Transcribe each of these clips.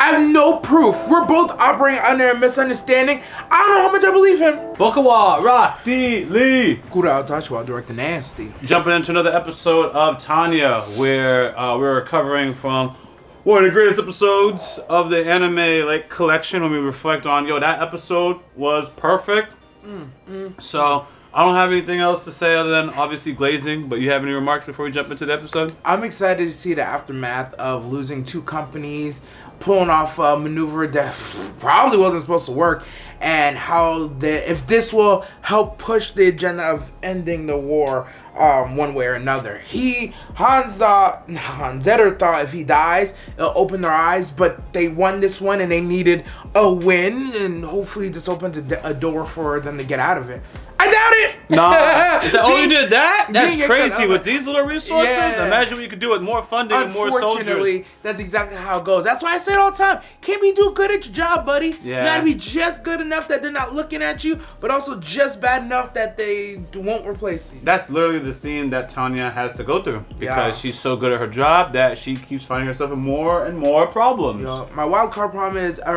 I have no proof. We're both operating under a misunderstanding. I don't know how much I believe him. YaBoyRockLee. I'll direct the nasty. Jumping into another episode of Tanya, where we're recovering from one of the greatest episodes of the anime collection. When we reflect on, that episode was perfect. So I don't have anything else to say other than obviously glazing. But you have any remarks before we jump into the episode? I'm excited to see the aftermath of losing two companies, pulling off a maneuver that probably wasn't supposed to work, and how if this will help push the agenda of ending the war one way or another. Hanzetter thought if he dies, it'll open their eyes, but they won this one and they needed a win, and hopefully this opens a door for them to get out of it. I doubt it. Nah. Is that all you did that? That's crazy with these little resources. Yeah. Imagine what you could do with more funding and more soldiers. Unfortunately, that's exactly how it goes. That's why I say it all the time. Can't be do good at your job, buddy. Yeah. You gotta be just good enough that they're not looking at you, but also just bad enough that they won't replace you. That's literally the theme that Tanya has to go through because she's so good at her job that she keeps finding herself in more and more problems. My wild card thought is, I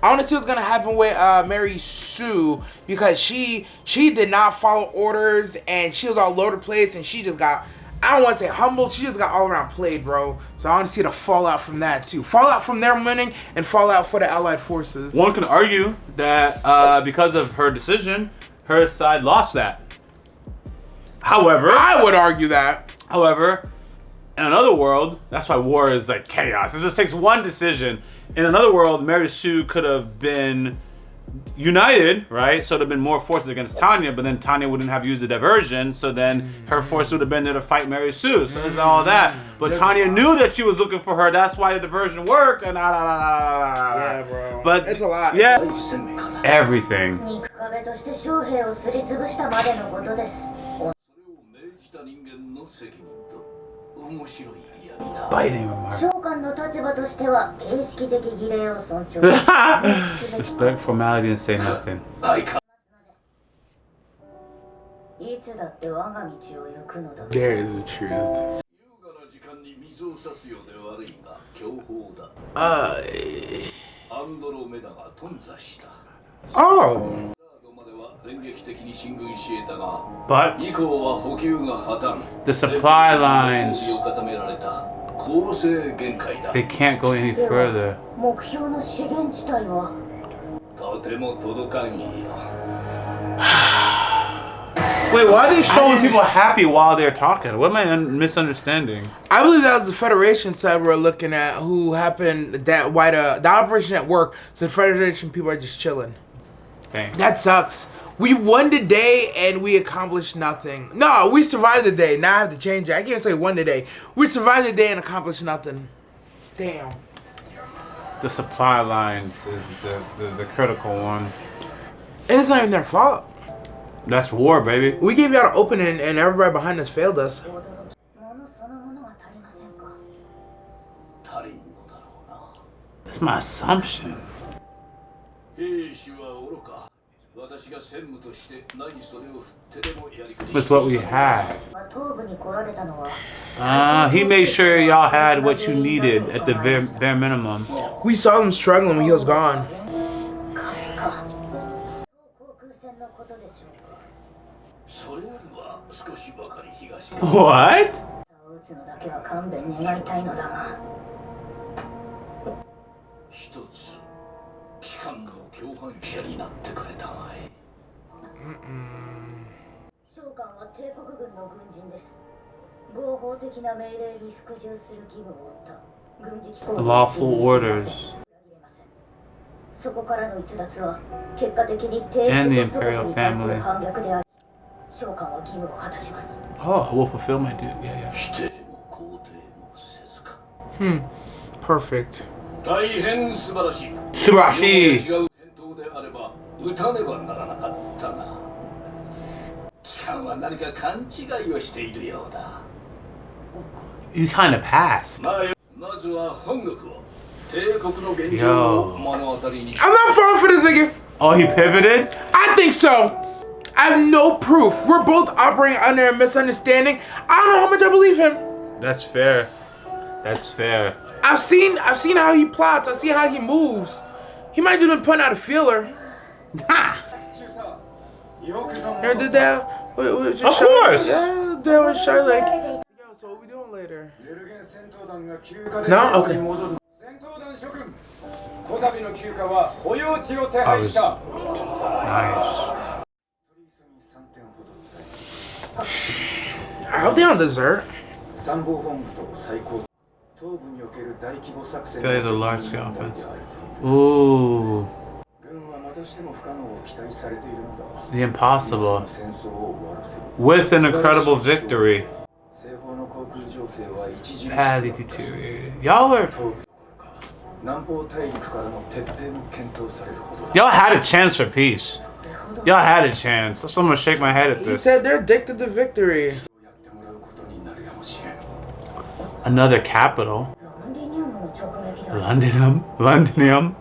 want to see what's gonna happen with Mary Sue, because she did not follow orders and she was all over the place, and she just got, I don't want to say humbled, she just got all around played, bro. So I want to see the fallout from that too. Fallout from their winning and fallout for the Allied forces. One can argue that because of her decision, her side lost that. However, I would argue that. However, in another world, that's why war is like chaos. It just takes one decision. In another world, Mary Sue could have been united, right? So there'd have been more forces against Tanya, but then Tanya wouldn't have used the diversion, so then her force would have been there to fight Mary Sue. So there's all that. But Tanya knew that she was looking for her. That's why the diversion worked. And yeah, bro. But it's a lot. Yeah. Everything. Biting remark. Respect formality and say nothing. There is the truth. Oh. But the supply lines, they can't go any further. Wait, why are they showing people happy while they're talking? What am I misunderstanding? I believe that was the Federation side we're looking at, who happened that why the operation at work. So the Federation people are just chilling. Thanks. That sucks. We won the day and we accomplished nothing. No, we survived the day. Now I have to change it. I can't say won the day. We survived the day and accomplished nothing. Damn. The supply lines is the critical one. And it's not even their fault. That's war, baby. We gave y'all the opening and everybody behind us failed us. That's my assumption. With what we had. He made sure y'all had what you needed at the bare minimum. We saw them struggling when he was gone. What? Lawful orders. And the imperial family. Oh, we'll fulfill my duty. Yeah. Perfect. Subarashi. You kind of passed. Yo. I'm not falling for this nigga. Oh, he pivoted? I think so. I have no proof. We're both operating under a misunderstanding. I don't know how much I believe him. That's fair. That's fair. I I've seen how he plots. I see how he moves. He might just been putting out a feeler. Ha! Never did that. Of course. Yeah, that was shy like. Yo, so what we doing later? No? Okay. Nice. I hope they on dessert. There's a large scale offense. Ooh. The impossible. With an incredible victory. Badly deteriorated. Y'all had a chance for peace. Y'all had a chance. So I'm gonna shake my head at He this. said they're addicted to victory. Another capital. Londinium.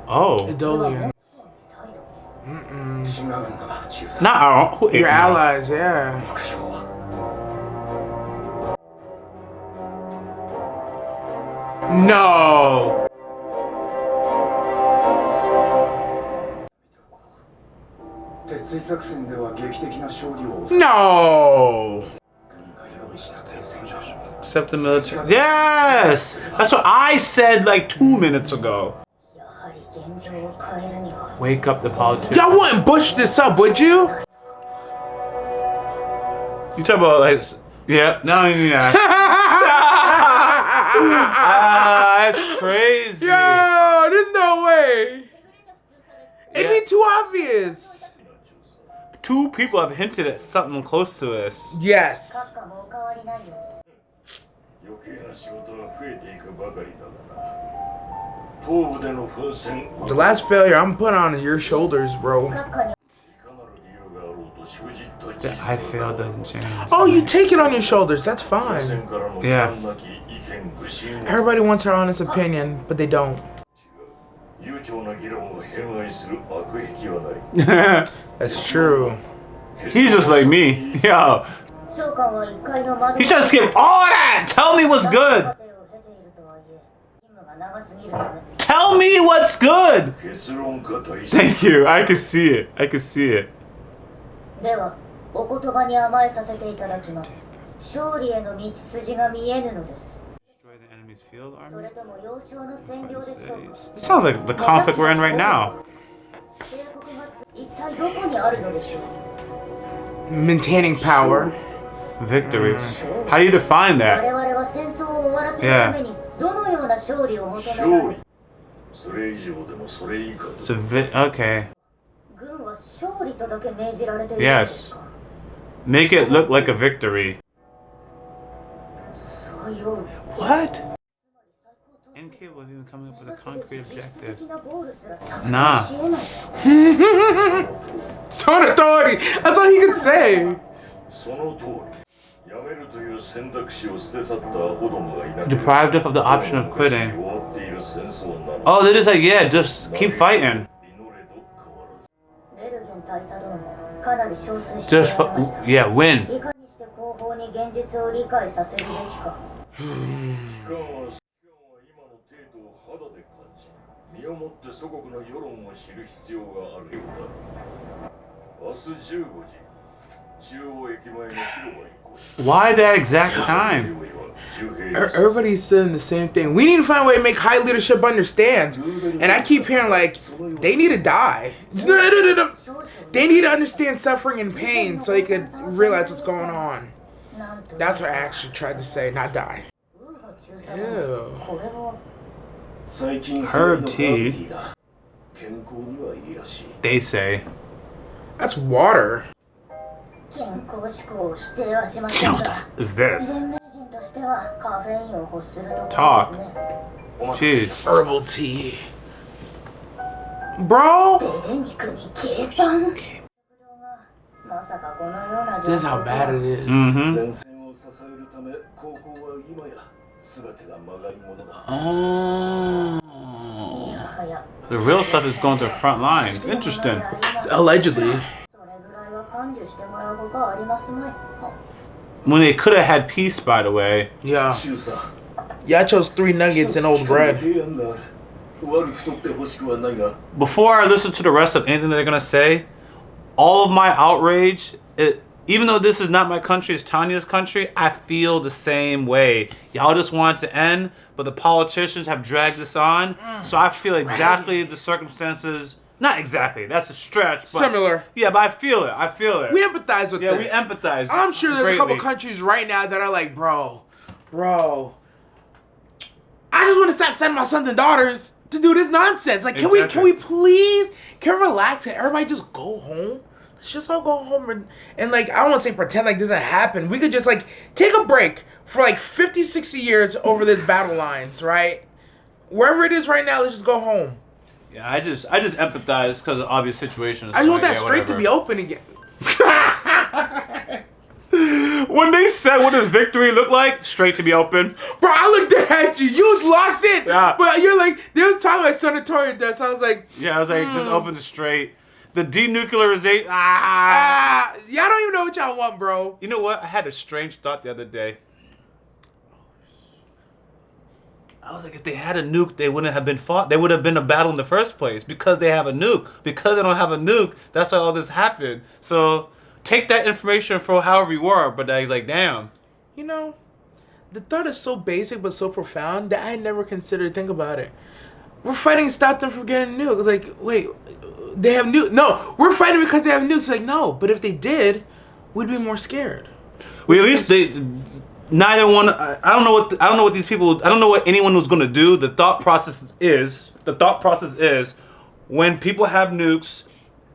Oh. Idolian. Not our own. Your allies, yeah. No. No. Except the military. Yes! That's what I said like 2 minutes ago. Wake up the politicians. Y'all wouldn't bush this up, would you? You talk about like, yeah, no, yeah. That's crazy. Yo, there's no way. It'd be too obvious. 2 people have hinted at something close to this. Yes. The last failure I'm putting on your shoulders, bro. That I failed doesn't change. Oh, you take it on your shoulders. That's fine. Yeah. Everybody wants her honest opinion, but they don't. That's true. He's just like me. Yo. He's trying to skip all that. Tell me what's good. Tell me what's good. Thank you. I can see it. I can see it. Destroy the enemy's field army? It sounds like the conflict we're in right now. Maintaining power. Victory. How do you define that? Yeah. It's a okay. Yes. Make it look like a victory. What? Incapable of even coming up with a concrete objective. Nah. Son authority. That's all he could say. Deprived of the option of quitting. Oh, they're just like, yeah, just keep fighting. Just, yeah, win. Why that exact time? Everybody's saying the same thing. We need to find a way to make high leadership understand. And I keep hearing like, they need to die. No. They need to understand suffering and pain so they could realize what's going on. That's what I actually tried to say, not die. Ew. Herb tea. They say. That's water. What is this? Talk. Jeez. Herbal tea. Bro! This is how bad it is. Mm-hmm. Oh. The real stuff is going to the front lines. Interesting. Allegedly. When they could have had peace, by the way. Yeah. Y'all chose 3 nuggets and old bread. Before I listen to the rest of anything that they're gonna say, all of my outrage, even though this is not my country, it's Tanya's country, I feel the same way. Y'all just want it to end, but the politicians have dragged this on. So I feel exactly the circumstances. Not exactly, that's a stretch. But similar. Yeah, but I feel it. We empathize with this. Yeah, we empathize. I'm sure there's greatly. a couple countries right now that are like, bro, I just want to stop sending my sons and daughters to do this nonsense. Like, can we please, can we relax and everybody just go home? Let's just all go home and like, I don't want to say pretend like this doesn't happen. We could just like take a break for like 50, 60 years over this battle lines, right? Wherever it is right now, let's just go home. Yeah, I just empathize because of the obvious situation. I just want that strait to be open again. When they said what does victory look like, straight to be open. Bro, I looked at you. You was locked in. Yeah. But you're like, they was talking like senatorial death. So I was like, yeah, I was like, just open the straight. The denuclearization. Y'all don't even know what y'all want, bro. You know what? I had a strange thought the other day. I was like, if they had a nuke, they wouldn't have been fought. There would have been a battle in the first place because they have a nuke. Because they don't have a nuke, that's why all this happened. So take that information for however you were, but I was like, damn. You know, the thought is so basic but so profound that I never considered to think about it. We're fighting to stop them from getting a nuke. It's like, wait, they have nuke. No, we're fighting because they have nukes. It's like, no, but if they did, we'd be more scared. Well, at least they. Neither one. I don't know what these people. I don't know what anyone was gonna do. The thought process is when people have nukes,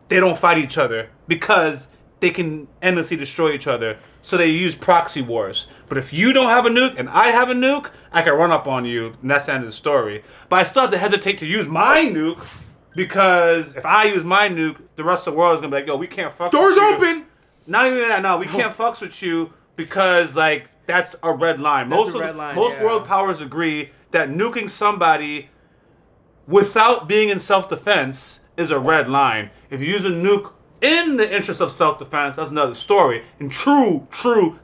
they don't fight each other because they can endlessly destroy each other. So they use proxy wars. But if you don't have a nuke and I have a nuke, I can run up on you, and that's the end of the story. But I still have to hesitate to use my nuke because if I use my nuke, the rest of the world is gonna be like, yo, we can't fuck. Doors with you. open. Not even that. No, we can't fucks with you because like. That's a red line. Most world powers agree that nuking somebody without being in self-defense is a red line. If you use a nuke in the interest of self-defense, that's another story. In true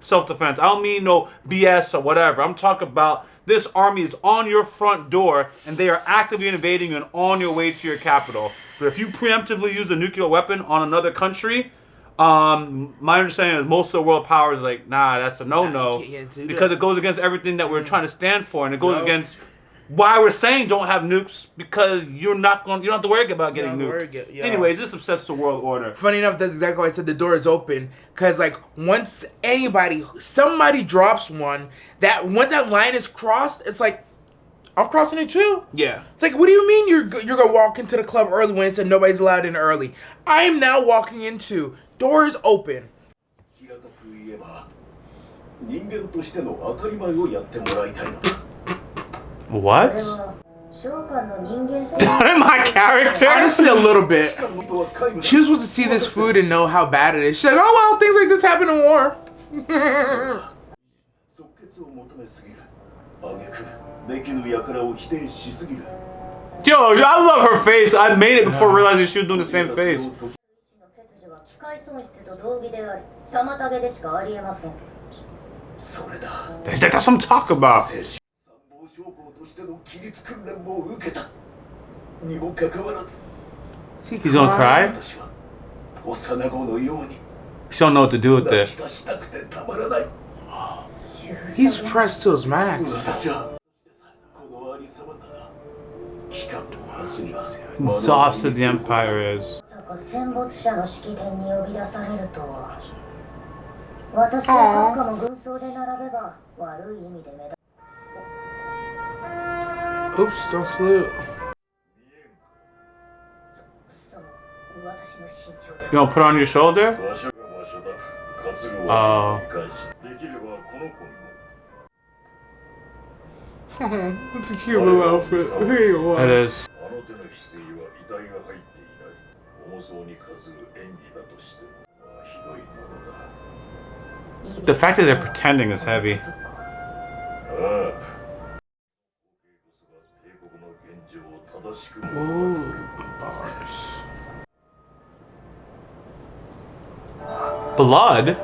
self-defense. I don't mean no BS or whatever. I'm talking about this army is on your front door and they are actively invading you and on your way to your capital. But if you preemptively use a nuclear weapon on another country, my understanding is most of the world powers are like, nah, that's a no-no because it goes against everything that we're trying to stand for, and it goes against why we're saying don't have nukes because you don't have to worry about getting nuked. Anyways, this upsets the world order. Funny enough, that's exactly why I said the door is open, because like once somebody drops one, once that line is crossed, it's like, I'm crossing it too. Yeah. It's like, what do you mean you're gonna walk into the club early when it said nobody's allowed in early? I am now walking into doors open. What? My character? Honestly, a little bit. She was supposed to see this food and know how bad it is. She's like, oh well, things like this happen in war. Yo, I love her face. I made it before realizing she was doing the same face. That's what I'm talking about. He's gonna cry? She don't know what to do with this. He's pressed to his max. Exhausted the Empire is. Oops, don't salute. You gonna put on your shoulder? Oh. It's a cute little outfit. It is. The fact that they're pretending is heavy. Ooh, bars. Blood?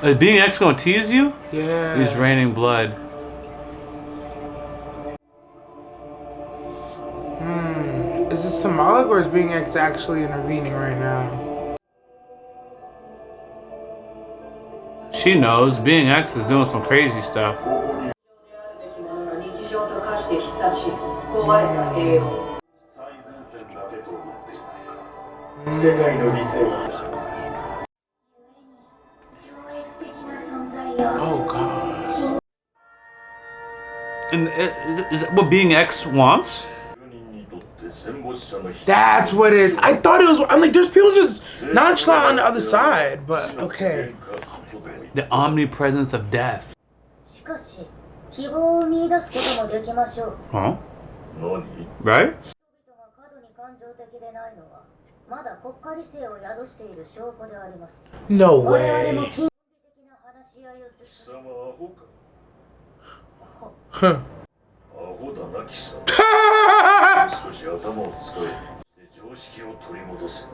Is being X gonna tease you? Yeah. He's raining blood. Is this symbolic or is being X actually intervening right now? She knows. Being X is doing some crazy stuff. Oh god. And is that what being X wants? That's what it is. I thought it was. I'm like, there's people just nonchalant on the other side, but okay. The omnipresence of death. Huh? Right? No way. Huh.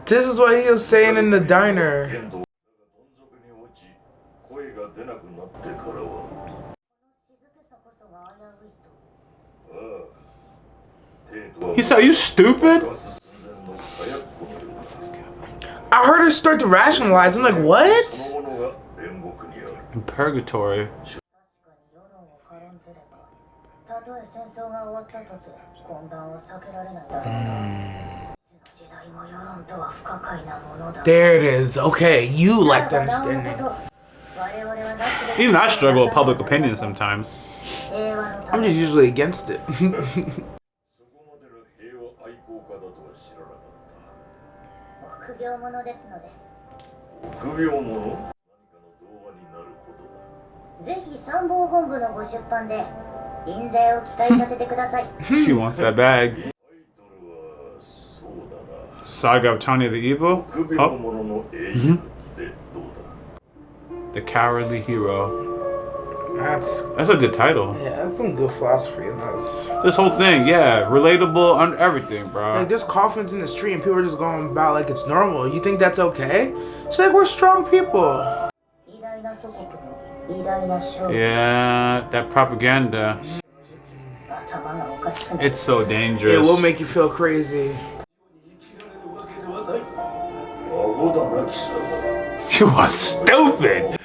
This is what he was saying in the diner. He said, "Are you stupid?" I heard her start to rationalize. I'm like, what? In purgatory. There it is. Okay, you like the understanding. Even I struggle with public opinion sometimes. I'm just usually against it. She wants that bag. Saga of Tanya the Evil? Oh. The Cowardly Hero. That's a good title. Yeah, that's some good philosophy in this. This whole thing, yeah, relatable on everything, bro. Like, there's coffins in the street and people are just going about like it's normal. You think that's okay? She's like, we're strong people. Yeah, that propaganda. It's so dangerous. It will make you feel crazy. You are stupid.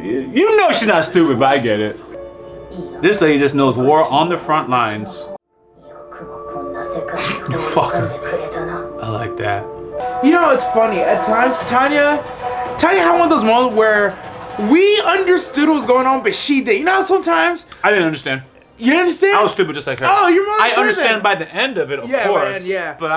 You know she's not stupid, but I get it. This lady just knows war on the front lines. You fucker. I like that. You know, it's funny. At times, Tanya had one of those moments where we understood what was going on, but she did. You know how sometimes I didn't understand. You didn't understand? I was stupid just like her. Oh, you're I understand by the end of it, of course. Yeah. But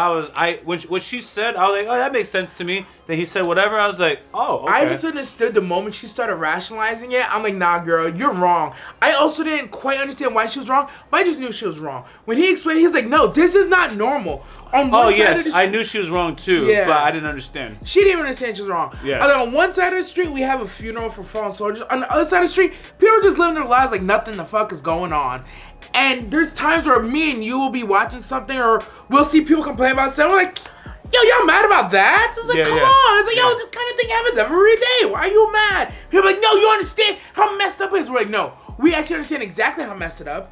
when she said, I was like, oh, that makes sense to me. Then he said whatever, I was like, oh, okay. I just understood the moment she started rationalizing it. I'm like, nah, girl, you're wrong. I also didn't quite understand why she was wrong, but I just knew she was wrong. When he explained, he was like, no, this is not normal. Oh, yes, I knew she was wrong too, but I didn't understand. She didn't even understand she was wrong. Yeah. On one side of the street, we have a funeral for fallen soldiers. On the other side of the street, people are just living their lives like nothing the fuck is going on. And there's times where me and you will be watching something or we'll see people complain about something. We're like, yo, y'all mad about that? It's like, come on. It's like, yo, this kind of thing happens every day. Why are you mad? People are like, no, you understand how messed up it is. We're like, no, we actually understand exactly how messed up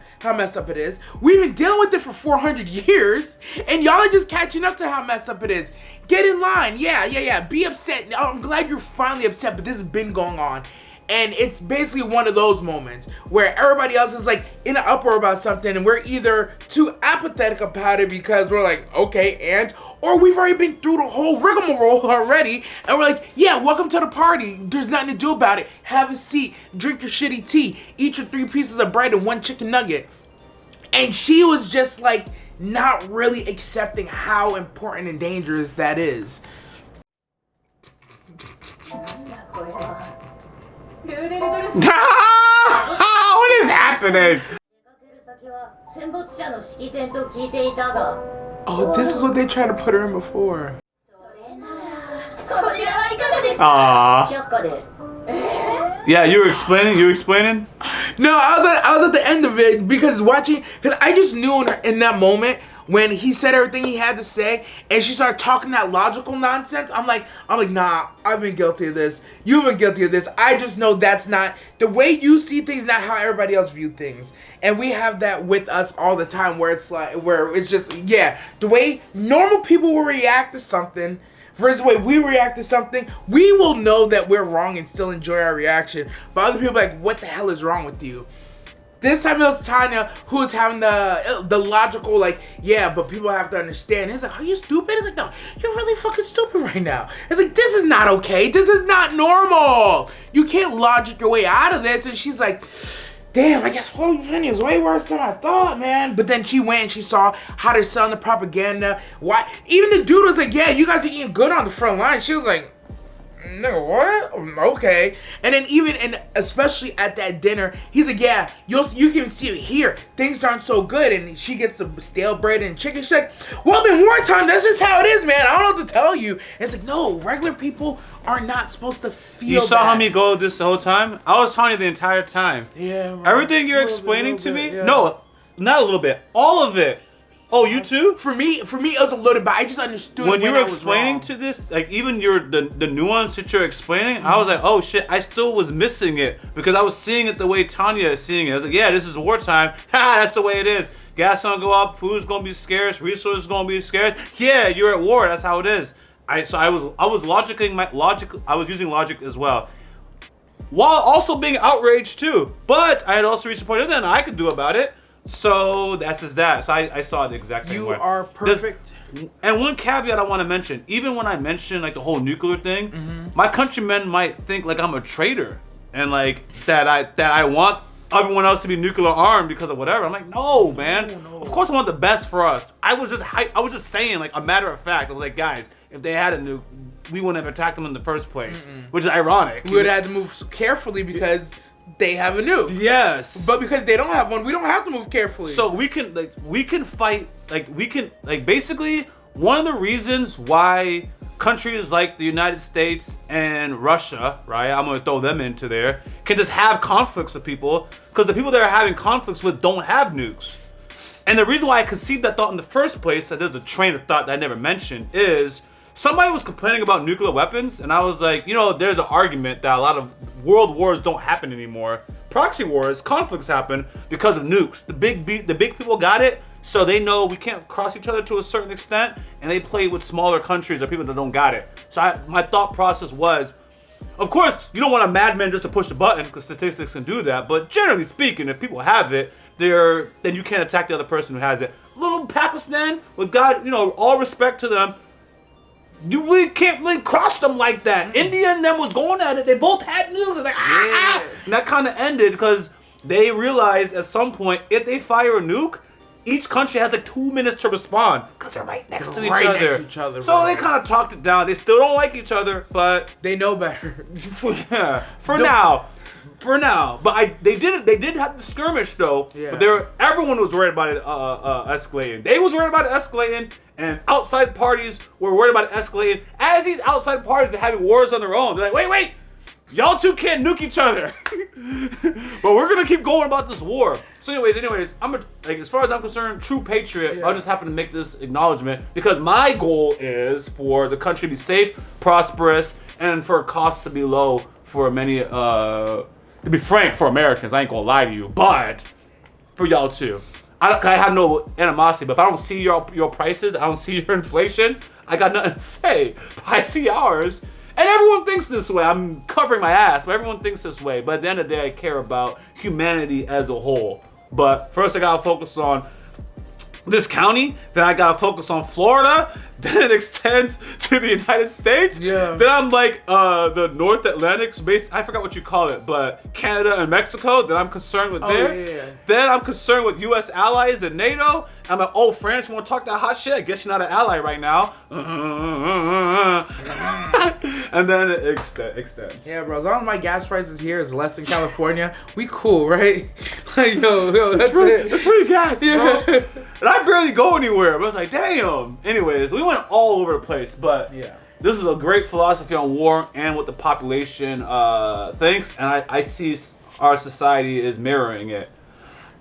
it is. We've been dealing with it for 400 years, and y'all are just catching up to how messed up it is. Get in line. Yeah. Be upset. I'm glad you're finally upset, but this has been going on. And it's basically one of those moments where everybody else is like in an uproar about something and we're either too apathetic about it because we're like, okay, or we've already been through the whole rigmarole already and we're like, yeah, welcome to the party. There's nothing to do about it. Have a seat, drink your shitty tea, eat your 3 pieces of bread and 1 chicken nugget. And she was just like not really accepting how important and dangerous that is. What is happening? Oh, this is what they tried to put her in before. Aww. Yeah, you were explaining? No, I was at the end of of it because I just knew in that moment when he said everything he had to say and she started talking that logical nonsense. I'm like, nah, I've been guilty of this. You've been guilty of this. I just know that's not the way you see things, not how everybody else view things. And we have that with us all the time where it's just, yeah, the way normal people will react to something versus the way we react to something, we will know that we're wrong and still enjoy our reaction. But other people are like, what the hell is wrong with you? This time it was Tanya who was having the logical, like, yeah, but people have to understand. He's like, are you stupid? It's like, no, you're really fucking stupid right now. It's like, this is not okay. This is not normal. You can't logic your way out of this. And she's like, damn, I guess Virginia is way worse than I thought, man. But then she went and she saw how they're selling the propaganda. Why? Even the dude was like, yeah, you guys are eating good on the front line. She was like, nigga, what? Okay. And then and especially at that dinner, he's like, yeah, you can see it here. Things aren't so good. And she gets some stale bread and chicken. She's like, well, in wartime, that's just how it is, man. I don't know what to tell you. And it's like, no, regular people are not supposed to feel You saw how me go this the whole time? I was telling you the entire time. Yeah. Right. Everything you're explaining to me? Yeah. No, not a little bit. All of it. Oh, you too? For me, it was a little bit. I just understood when you were explaining to this, like even the nuance that you're explaining. I was like, oh shit, I still was missing it because I was seeing it the way Tanya is seeing it. I was like, yeah, this is wartime. Ha, that's the way it is. Gas gonna go up, food's gonna be scarce, resources gonna be scarce. Yeah, you're at war. That's how it is. I was using logic as well, while also being outraged too. But I had also reached a point of that I could do about it. So that's just that. So I saw it the exact same way. You are perfect. And one caveat I want to mention, even when I mention like the whole nuclear thing, my countrymen might think like I'm a traitor and like that I want everyone else to be nuclear armed because of whatever. I'm like, no, man. No. Of course I want the best for us. I was just saying like a matter of fact. I was like, guys, if they had a nuke, we wouldn't have attacked them in the first place, which is ironic. We would have had to move carefully because they have a nuke. Yes. But because they don't have one, we don't have to move carefully. So we can fight, basically one of the reasons why countries like the United States and Russia, right, I'm going to throw them into there, can just have conflicts with people because the people they're having conflicts with don't have nukes. And the reason why I conceived that thought in the first place, that there's a train of thought that I never mentioned, is somebody was complaining about nuclear weapons, and I was like, there's an argument that a lot of world wars don't happen anymore. Proxy wars, conflicts happen because of nukes. The big people got it, so they know we can't cross each other to a certain extent, and they play with smaller countries or people that don't got it. So my thought process was, of course, you don't want a madman just to push the button, because statistics can do that, but generally speaking, if people have it, then you can't attack the other person who has it. Little Pakistan, with God, all respect to them, you really can't really cross them like that. India and them was going at it. They both had nukes. Like, And that kind of ended because they realized at some point, if they fire a nuke, each country has like 2 minutes to respond because they're right next to each other. So they kind of talked it down. They still don't like each other, but they know better. For now. But they did have the skirmish though. Yeah. But everyone was worried about it escalating. They was worried about it escalating, and outside parties were worried about it escalating. As these outside parties are having wars on their own, they're like, wait, y'all two can't nuke each other. But we're gonna keep going about this war. So anyways, as far as I'm concerned, true patriot. Yeah. I just happen to make this acknowledgement because my goal is for the country to be safe, prosperous, and for costs to be low for many. To be frank, for Americans, I ain't gonna lie to you, but for y'all too. I have no animosity, but if I don't see your prices, I don't see your inflation, I got nothing to say. But I see ours, and everyone thinks this way. I'm covering my ass, but everyone thinks this way. But at the end of the day, I care about humanity as a whole. But first, I gotta focus on this county, then I gotta focus on Florida, then it extends to the United States. Yeah. Then I'm like the North Atlantic's based, I forgot what you call it, but Canada and Mexico, that I'm concerned with there. Yeah. Then I'm concerned with US allies and NATO. I'm like, oh, France, you wanna talk that hot shit? I guess you're not an ally right now. And then it extends. Yeah, bro, as long as my gas prices here is less than California, we cool, right? Like, yo, that's it. That's pretty gas, bro. And I barely go anywhere, but I was like, damn. Anyways, we went all over the place, but this is a great philosophy on war and what the population thinks, and I see our society is mirroring it.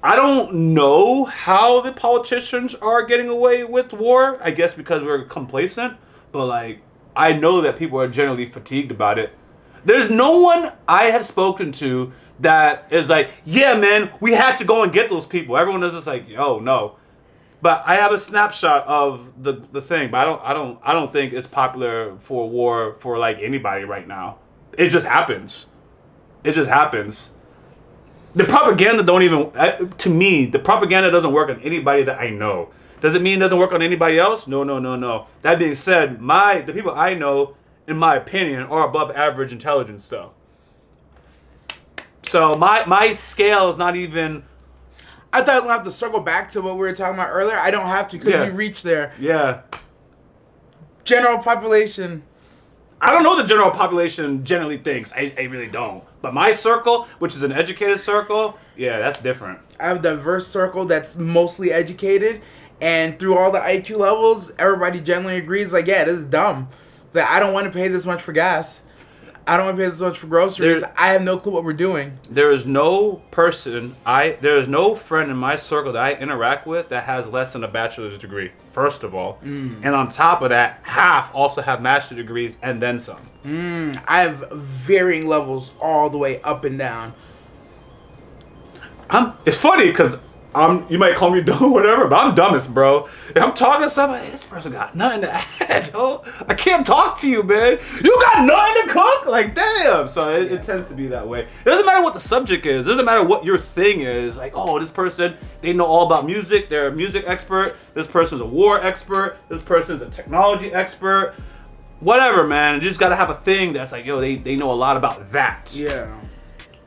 I don't know how the politicians are getting away with war. I guess because we're complacent. But, like, I know that people are generally fatigued about it. There's no one I have spoken to that is like, yeah, man, we have to go and get those people. Everyone is just like, yo, no. But I have a snapshot of the thing. But I don't think it's popular for war for, like, anybody right now. It just happens. It just happens. The propaganda don't even, to me, the propaganda doesn't work on anybody that I know. Does it mean it doesn't work on anybody else? No. That being said, the people I know, in my opinion, are above average intelligence, though. So my scale is not even... I thought I was going to have to circle back to what we were talking about earlier. I don't have to because you reached there. Yeah. General population. I don't know what the general population generally thinks. I really don't. But my circle, which is an educated circle, yeah, that's different. I have a diverse circle that's mostly educated, and through all the IQ levels, everybody generally agrees, like, yeah, this is dumb. Like, I don't want to pay this much for gas. I don't want to pay this much for groceries. I have no clue what we're doing. There is no there is no friend in my circle that I interact with that has less than a bachelor's degree, first of all. And on top of that, half also have master's degrees and then some. I have varying levels all the way up and down. It's funny because you might call me dumb or whatever, but I'm dumbest, bro. If I'm talking to somebody, this person got nothing to add, yo. I can't talk to you, man. You got nothing to cook? Like, damn. So it tends to be that way. It doesn't matter what the subject is. It doesn't matter what your thing is. Like, oh, this person, they know all about music. They're a music expert. This person's a war expert. This person's a technology expert. Whatever, man. You just got to have a thing that's like, yo, they know a lot about that. Yeah.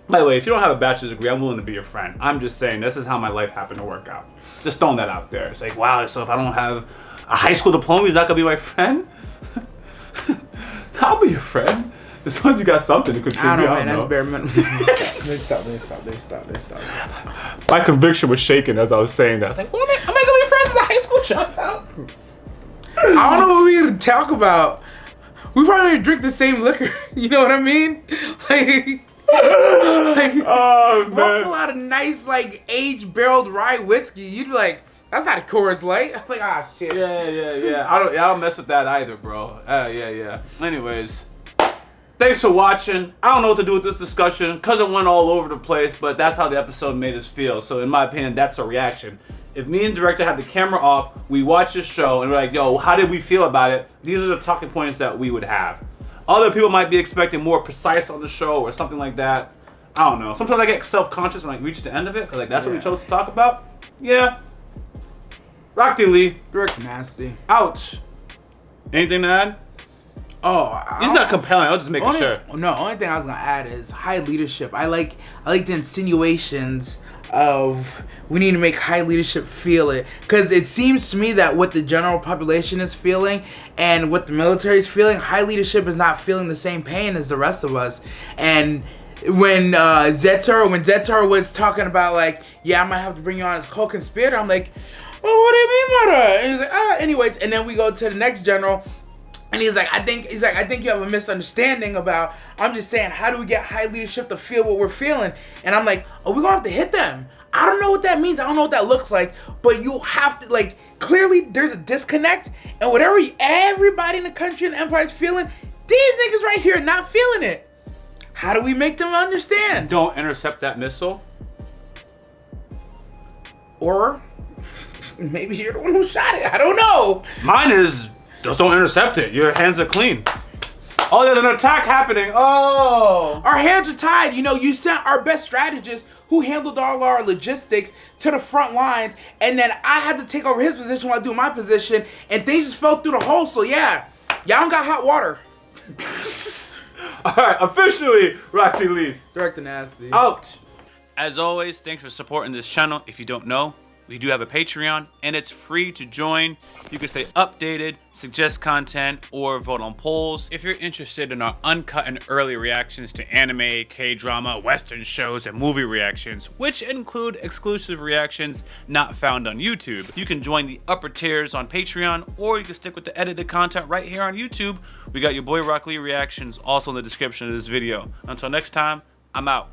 By the way, if you don't have a bachelor's degree, I'm willing to be your friend. I'm just saying, this is how my life happened to work out. Just throwing that out there. It's like, wow, so if I don't have a high school diploma, he's not going to be my friend? I'll be your friend. As long as you got something to contribute. I don't know, man. That's bare minimum. They stop. My conviction was shaken as I was saying that. I was like, well, am I going to be friends with a high school dropout? I don't know what we're going to talk about. We probably didn't drink the same liquor. You know what I mean? Oh, man. We'll pull out a nice, like, aged barreled rye whiskey. You'd be like, that's not a Coors Light. I'm like, ah, shit. Yeah. I don't mess with that either, bro. Yeah. Anyways, thanks for watching. I don't know what to do with this discussion because it went all over the place, but that's how the episode made us feel. So in my opinion, that's a reaction. If me and director had the camera off, we watch this show and we're like, yo, how did we feel about it? These are the talking points that we would have. Other people might be expecting more precise on the show or something like that. I don't know. Sometimes I get self-conscious when I reach the end of it because like that's what we chose to talk about. Yeah. YaBoyRockLee. Rick Nasty. Out. Anything to add? He's not compelling. I was just making sure. No, only thing I was gonna add is high leadership. I like the insinuations of we need to make high leadership feel it, because it seems to me that what the general population is feeling and what the military is feeling, high leadership is not feeling the same pain as the rest of us. And when Estero was talking about like, yeah, I might have to bring you on as co-conspirator, I'm like, well, what do you mean by that? And he's like, anyways. And then we go to the next general. And he's like, I think you have a misunderstanding about, I'm just saying, how do we get high leadership to feel what we're feeling? And I'm like, oh, we're going to have to hit them. I don't know what that means. I don't know what that looks like. But you have to, like, clearly there's a disconnect. And whatever everybody in the country and the empire is feeling, these niggas right here are not feeling it. How do we make them understand? Don't intercept that missile. Or maybe you're the one who shot it. I don't know. Mine is... just don't intercept it. Your hands are clean. Oh, there's an attack happening. Oh. Our hands are tied. You know, you sent our best strategist who handled all our logistics to the front lines, and then I had to take over his position while doing my position, and things just fell through the hole. So yeah, y'all don't got hot water. All right, officially, YaBoyRockLee. Director Nasty. Out. As always, thanks for supporting this channel. If you don't know, we do have a Patreon, and it's free to join. You can stay updated, suggest content, or vote on polls. If you're interested in our uncut and early reactions to anime, K-drama, Western shows, and movie reactions, which include exclusive reactions not found on YouTube, you can join the upper tiers on Patreon, or you can stick with the edited content right here on YouTube. We got YaBoyRockLee reactions also in the description of this video. Until next time, I'm out.